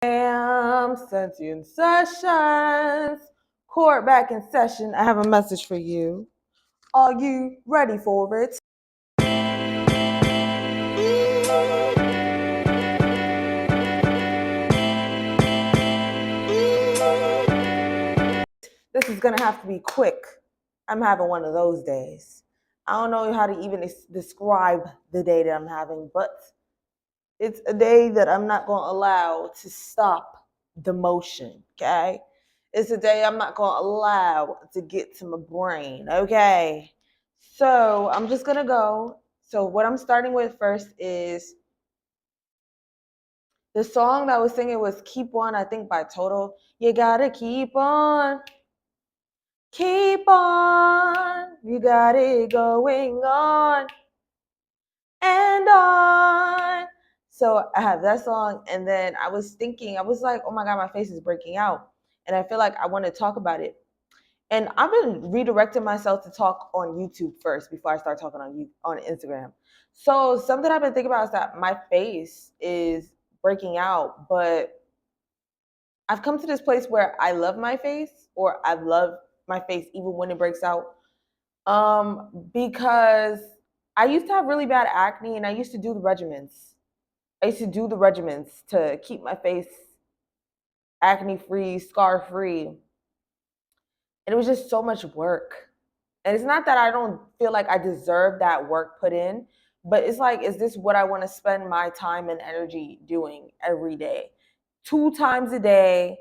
Sentient Sessions. Court back in session. I have a message for you. Are you ready for it? This is gonna have to be quick. I'm having one of those days. I don't know how to even describe the day that I'm having, but it's a day that I'm not going to allow to stop the motion, okay? It's a day I'm not going to allow to get to my brain, okay? So I'm just going to go. So what I'm starting with first is the song that I was singing was Keep On, I think by Total. You gotta keep on, you got it going on and on. So I have that song, and then I was thinking, I was like, oh my God, my face is breaking out. And I feel like I want to talk about it. And I've been redirecting myself to talk on YouTube first before I start talking on Instagram. So something I've been thinking about is that my face is breaking out, but I've come to this place where I love my face, or I love my face even when it breaks out. Because I used to have really bad acne, and I used to do the regimens. I used to do the regimens to keep my face acne free, scar free. And it was just so much work. And it's not that I don't feel like I deserve that work put in, but it's like, is this what I want to spend my time and energy doing every day? 2 times a day.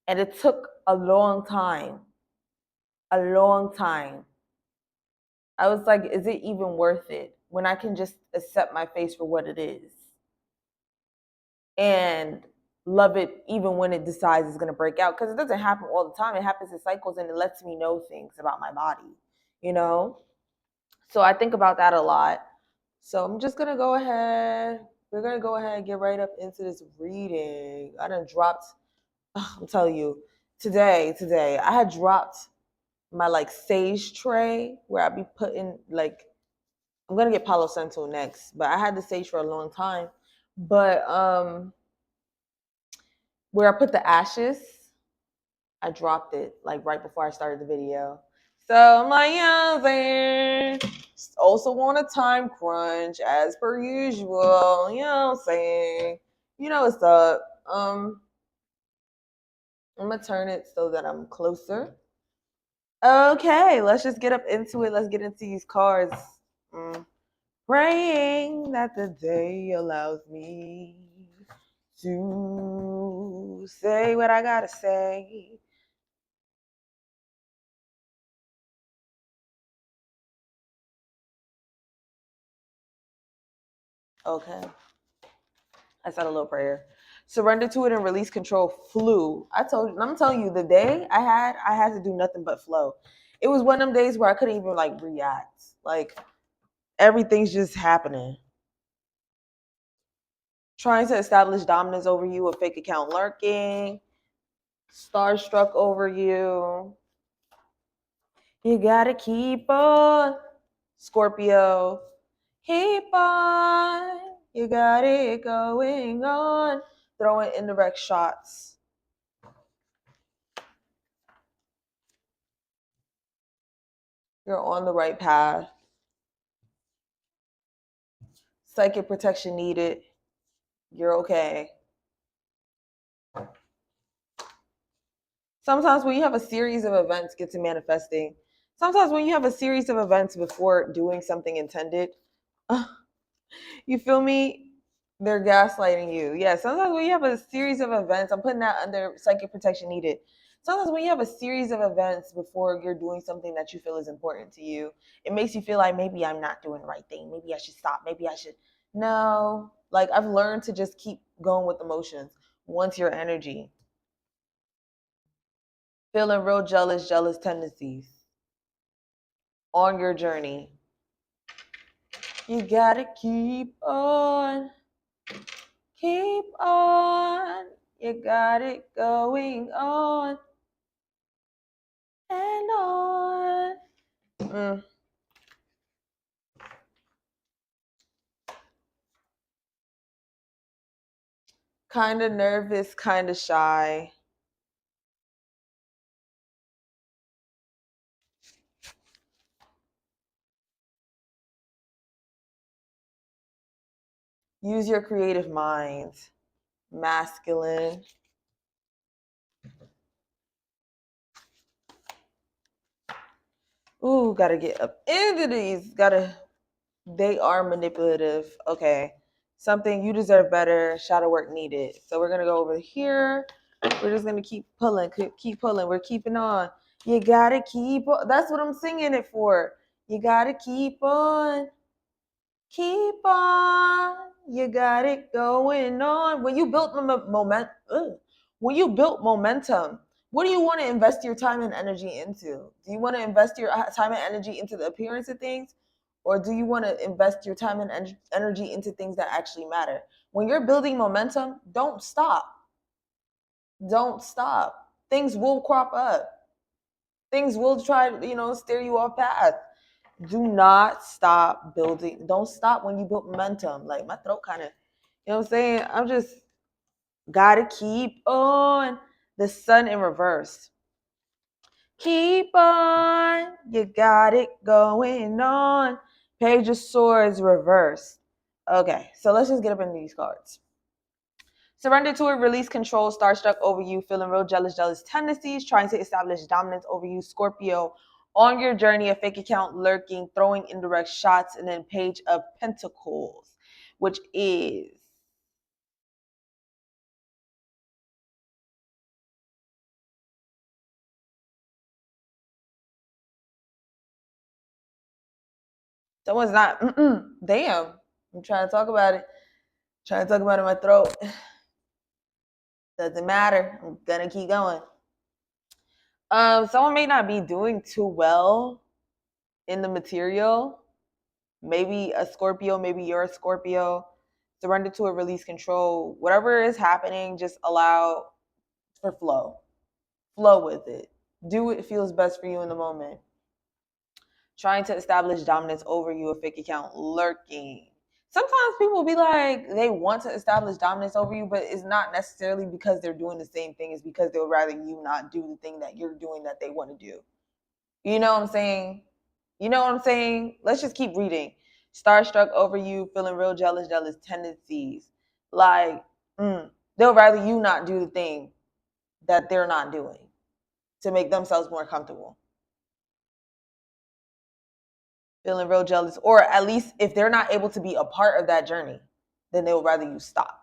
And it took a long time. A long time. I was like, is it even worth it when I can just accept my face for what it is and love it even when it decides it's going to break out? Because it doesn't happen all the time. It happens in cycles, and it lets me know things about my body, you know? So I think about that a lot. So I'm just going to go ahead. We're going to go ahead and get right up into this reading. I done dropped, I'm telling you, today, I had dropped my like sage tray where I be putting like, I'm gonna get Palo Santo next, but I had the sage for a long time. But where I put the ashes, I dropped it like right before I started the video. So I'm like, yeah, man. Also on a time crunch as per usual. You know what I'm saying? You know what's up. I'm gonna turn it so that I'm closer. Okay, let's just get up into it. Let's get into these cards. Praying that the day allows me to say what I gotta say. Okay. I said a little prayer. Surrender to it and release control. Flew. I'm telling you, the day I had to do nothing but flow. It was one of them days where I couldn't even like react. Like everything's just happening. Trying to establish dominance over you, a fake account lurking, starstruck over you. You gotta keep on, Scorpio. Keep on. You got it going on. Throwing indirect shots. You're on the right path. Psychic protection needed. You're okay. Sometimes when you have a series of events get to manifesting, sometimes when you have a series of events before doing something intended, you feel me? They're gaslighting you. Yeah, sometimes when you have a series of events, I'm putting that under psychic protection needed. Sometimes when you have a series of events before you're doing something that you feel is important to you, it makes you feel like maybe I'm not doing the right thing. Maybe I should stop. Maybe I should. No, like I've learned to just keep going with emotions. Once your energy, feeling real jealous tendencies on your journey. You gotta keep on. Keep on, you got it going on and on. kind of nervous, kind of shy. Use your creative mind. Masculine. Ooh, gotta get up into these. They are manipulative. Okay. Something you deserve better. Shadow work needed. So we're gonna go over here. We're just gonna keep pulling, keep pulling. We're keeping on. You gotta keep on. That's what I'm singing it for. You gotta keep on. Keep on. You got it going on. When you built when you built momentum, what do you want to invest your time and energy into? Do you want to invest your time and energy into the appearance of things? Or do you want to invest your time and energy into things that actually matter? When you're building momentum, don't stop. Don't stop. Things will crop up. Things will try to, steer you off path. Do not stop building. Don't stop when you build momentum. Like my throat kind of, you know what I'm saying? I'm just gotta keep on. The sun in reverse. Keep on. You got it going on. Page of Swords reverse. Okay, so let's just get up into these cards. Surrender to it, release control, starstruck over you, feeling real jealous tendencies, trying to establish dominance over you, Scorpio. On your journey, a fake account lurking, throwing indirect shots, and then Page of Pentacles, which is someone's not. Damn, I'm trying to talk about it. Trying to talk about it in my throat. Doesn't matter. I'm gonna keep going. Someone may not be doing too well in the material. Maybe a Scorpio, maybe you're a Scorpio. Surrender to it, release control. Whatever is happening, just allow for flow. Flow with it. Do what feels best for you in the moment. Trying to establish dominance over you, a fake account lurking. Sometimes people be like, they want to establish dominance over you, but it's not necessarily because they're doing the same thing. It's because they'll rather you not do the thing that you're doing that they want to do. You know what I'm saying? You know what I'm saying? Let's just keep reading. Starstruck over you, feeling real jealous tendencies. Like, they'll rather you not do the thing that they're not doing to make themselves more comfortable. Feeling real jealous, or at least if they're not able to be a part of that journey, then they'll rather you stop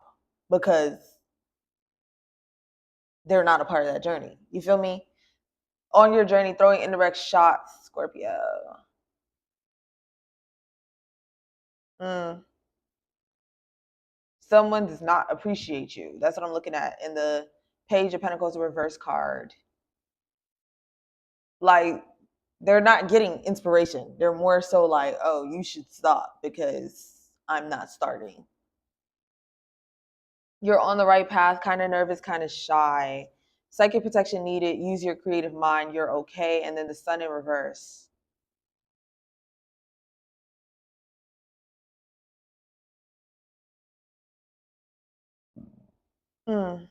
because they're not a part of that journey. You feel me? On your journey, throwing indirect shots, Scorpio. Someone does not appreciate you. That's what I'm looking at in the Page of Pentacles reverse card. Like, they're not getting inspiration. They're more so like, oh, you should stop because I'm not starting. You're on the right path, kind of nervous, kind of shy. Psychic protection needed. Use your creative mind. You're okay. And then the sun in reverse. There's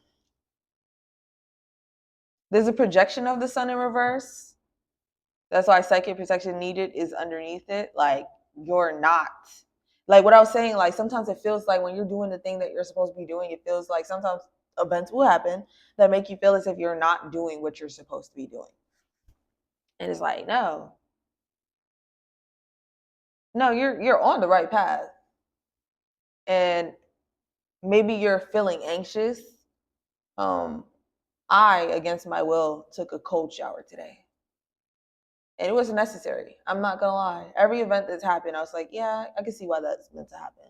a projection of the sun in reverse. That's why psychic protection needed is underneath it. Like, you're not. Like what I was saying, like sometimes it feels like when you're doing the thing that you're supposed to be doing, it feels like sometimes events will happen that make you feel as if you're not doing what you're supposed to be doing. And it's like, no. No, you're on the right path. And maybe you're feeling anxious. I, against my will, took a cold shower today. And it was necessary. I'm not gonna lie. Every event that's happened, I was like, yeah, I can see why that's meant to happen.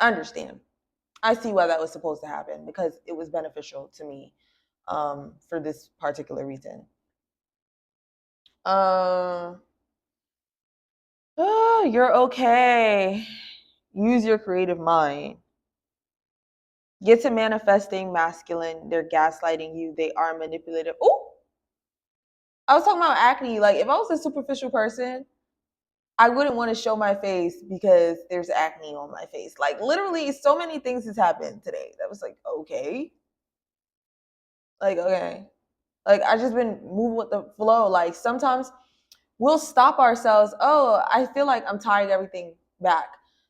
I understand. I see why that was supposed to happen because it was beneficial to me for this particular reason. You're okay. Use your creative mind. Get to manifesting masculine. They're gaslighting you. They are manipulative. Oh, I was talking about acne. Like if I was a superficial person, I wouldn't want to show my face because there's acne on my face. Like literally so many things has happened today that was like, okay. Like, okay. Like I just been moving with the flow. Like sometimes we'll stop ourselves. Oh, I feel like I'm tying everything back.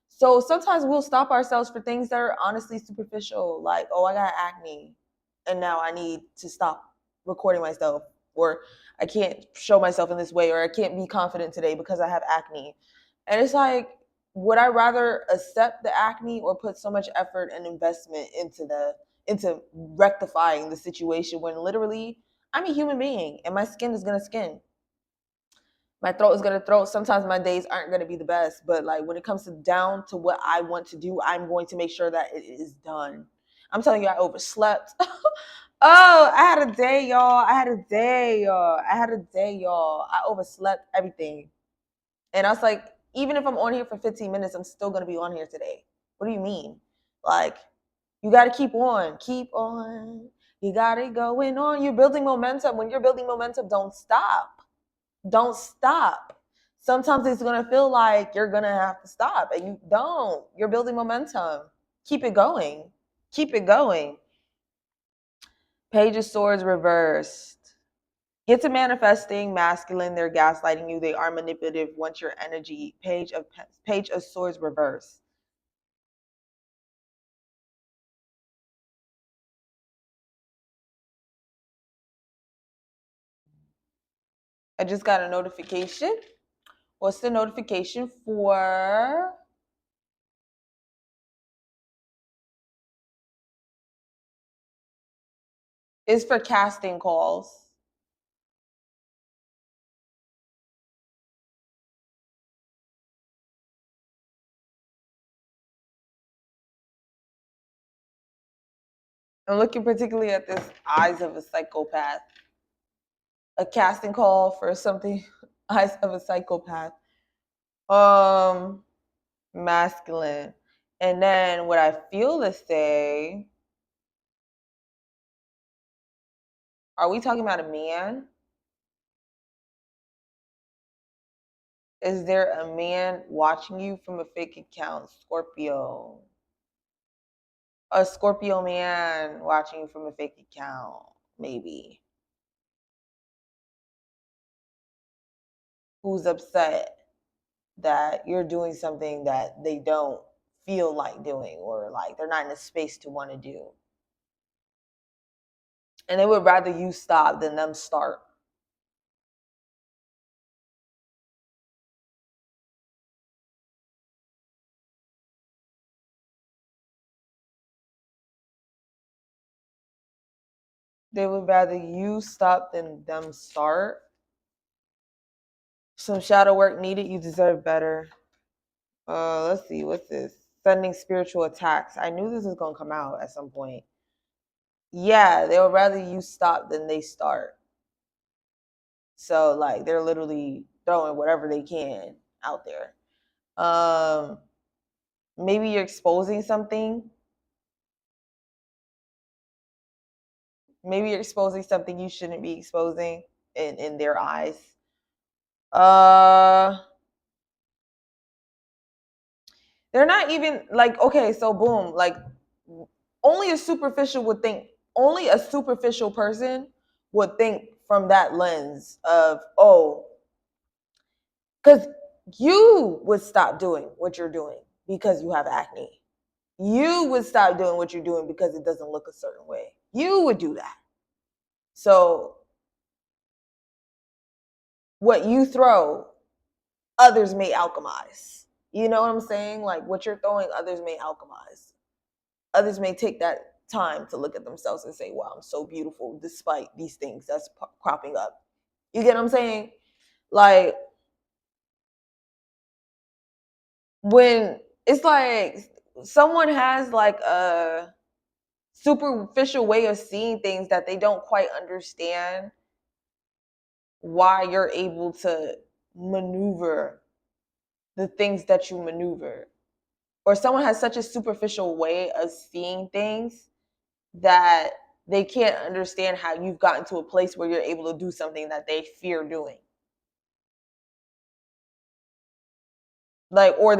So sometimes we'll stop ourselves for things that are honestly superficial, like, oh, I got acne and now I need to stop recording myself, or I can't show myself in this way, or I can't be confident today because I have acne. And it's like, would I rather accept the acne or put so much effort and investment into rectifying the situation when literally I'm a human being and my skin is gonna skin, my throat is gonna throat. Sometimes my days aren't gonna be the best, but like when it comes to down to what I want to do, I'm going to make sure that it is done. I'm telling you, I overslept. Oh, I had a day, y'all. I overslept everything. And I was like, even if I'm on here for 15 minutes, I'm still gonna be on here today. What do you mean? Like, you gotta keep on, keep on. You got it going on. You're building momentum. When you're building momentum, don't stop. Don't stop. Sometimes it's going to feel like you're going to have to stop, and you don't. You're building momentum. Keep it going. Keep it going. Page of Swords reversed. Get to manifesting masculine. They're gaslighting you. They are manipulative. Want your energy. Page of Swords reversed. I just got a notification. What's the notification for? It's for casting calls. I'm looking particularly at this Eyes of a Psychopath. A casting call for something. Eyes of a Psychopath. Um, Masculine. And then what I feel to say, are we talking about a man? Is there a man watching you from a fake account? Scorpio. A Scorpio man watching you from a fake account, maybe. Who's upset that you're doing something that they don't feel like doing, or like they're not in a space to want to do. And they would rather you stop than them start. They would rather you stop than them start. Some shadow work needed. You deserve better. Let's see. What's this? Sending spiritual attacks. I knew this was gonna come out at some point. Yeah, they would rather you stop than they start. So like they're literally throwing whatever they can out there. Um, Maybe you're exposing something. Maybe you're exposing something you shouldn't be exposing in their eyes. Uh They're not even like, okay, so boom, like only a superficial would think, only a superficial person would think from that lens of, oh, because you would stop doing what you're doing because you have acne. You would stop doing what you're doing because it doesn't look a certain way. You would do that. So what you throw, others may alchemize. You know what I'm saying? Like what you're throwing, others may alchemize. Others may take that time to look at themselves and say, wow, I'm so beautiful despite these things that's cropping up. You get what I'm saying? Like when it's like someone has like a superficial way of seeing things that they don't quite understand why you're able to maneuver the things that you maneuver. Or someone has such a superficial way of seeing things that they can't understand how you've gotten to a place where you're able to do something that they fear doing. Like, or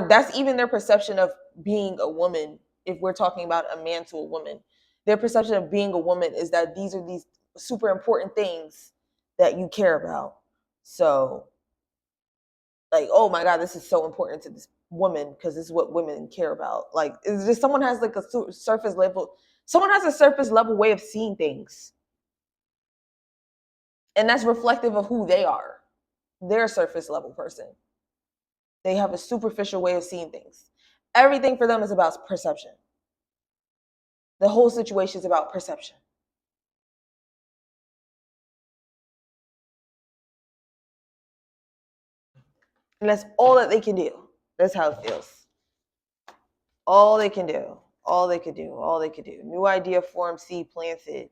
that's even their perception of being a woman. If we're talking about a man to a woman, their perception of being a woman is that these are these super important things that you care about. So, like, oh my God, this is so important to this woman because this is what women care about. Like, it's just someone has like a surface level, someone has a surface level way of seeing things. And that's reflective of who they are. They're a surface level person. They have a superficial way of seeing things. Everything for them is about perception. The whole situation is about perception. And that's all that they can do. That's how it feels. All they can do. All they could do. All they could do. New idea form seed planted.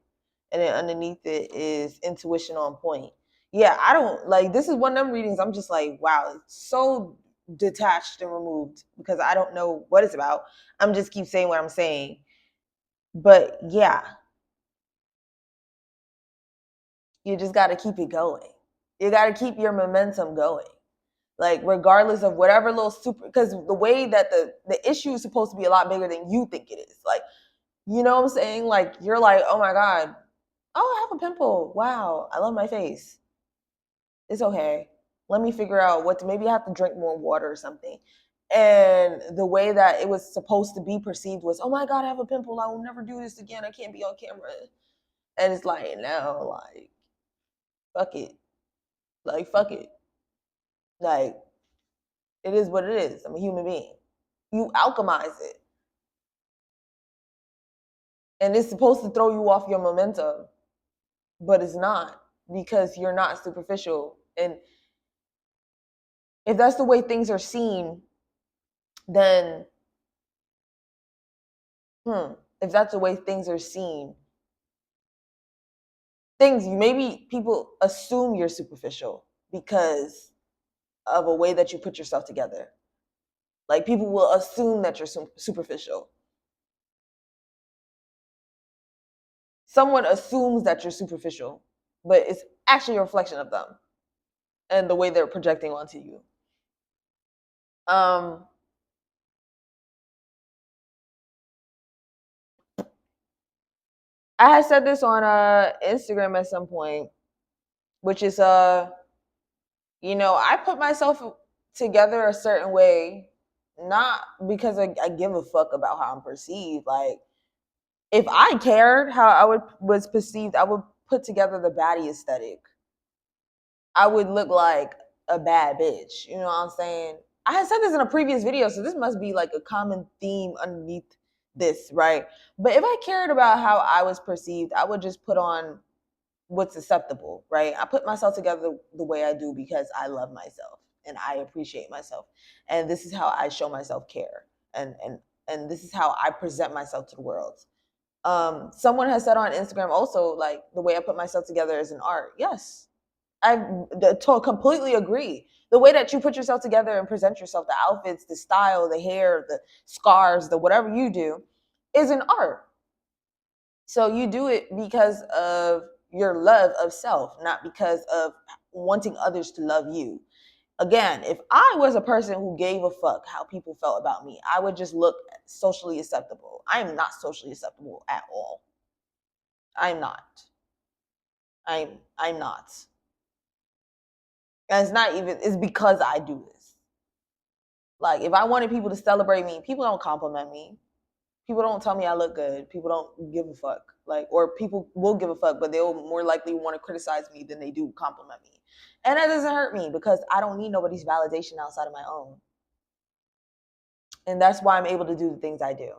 And then underneath it is intuition on point. Yeah, I don't like this is one of them readings. I'm just like, wow, it's so detached and removed because I don't know what it's about. I'm just keep saying what I'm saying. But yeah, you just got to keep it going. You got to keep your momentum going. Like regardless of whatever little super, because the way that the issue is supposed to be a lot bigger than you think it is. Like, you know what I'm saying? Like you're like, oh my God, oh, I have a pimple. Wow, I love my face. It's okay. Let me figure out what to, maybe I have to drink more water or something. And the way that it was supposed to be perceived was, oh my God, I have a pimple. I will never do this again. I can't be on camera. And it's like, no, like, fuck it. Like, fuck it. Like, it is what it is. I'm a human being. You alchemize it. And it's supposed to throw you off your momentum, but it's not because you're not superficial. And if that's the way things are seen, then, if that's the way things are seen, maybe people assume you're superficial because of a way that you put yourself together. Like people will assume that you're superficial. Someone assumes that you're superficial, but it's actually a reflection of them and the way they're projecting onto you. I had said this on Instagram at some point, which is I put myself together a certain way, not because I give a fuck about how I'm perceived. Like if I cared how was perceived, I would put together the baddie aesthetic. I would look like a bad bitch. You know what I'm saying? I had said this in a previous video, so this must be like a common theme underneath this, right? But if I cared about how I was perceived, I would just put on what's acceptable, right? I put myself together the way I do because I love myself and I appreciate myself. And this is how I show myself care. And this is how I present myself to the world. Someone has said on Instagram also, like the way I put myself together is an art. Yes, I completely agree. The way that you put yourself together and present yourself, the outfits, the style, the hair, the scars, the whatever you do, is an art. So you do it because of your love of self, not because of wanting others to love you. Again, if I was a person who gave a fuck how people felt about me, I would just look socially acceptable. I am not socially acceptable at all. I'm not. I'm not. And it's not even, it's because I do this. Like if I wanted people to celebrate me, people don't compliment me. People don't tell me I look good. People don't give a fuck. Like, or people will give a fuck, but they'll more likely want to criticize me than they do compliment me. And that doesn't hurt me because I don't need nobody's validation outside of my own. And that's why I'm able to do the things I do.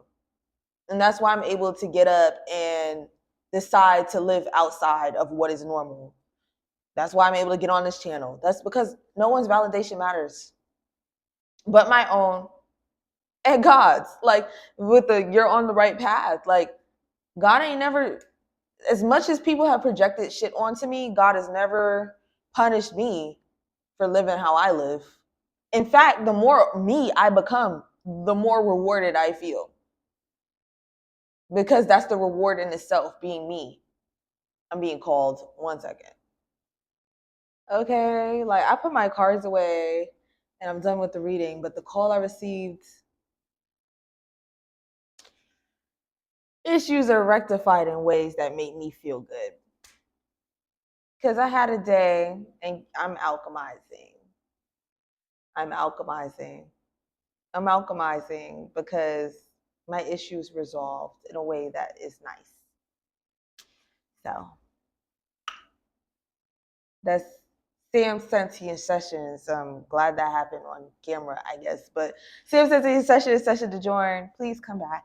And that's why I'm able to get up and decide to live outside of what is normal. That's why I'm able to get on this channel. That's because no one's validation matters but my own and God's. Like with the you're on the right path. Like God ain't never, as much as people have projected shit onto me, God has never punished me for living how I live. In fact, the more me I become, the more rewarded I feel. Because that's the reward in itself, being me. I'm being called. 1 second. Okay, like I put my cards away. and I'm done with the reading. But the call I received, issues are rectified in ways that make me feel good. Because I had a day and I'm alchemizing. I'm alchemizing. I'm alchemizing because my issues resolved in a way that is nice. So that's Sam Sentient Sessions. I'm glad that happened on camera, I guess. But Sam Sentient Session is session to join. Please come back.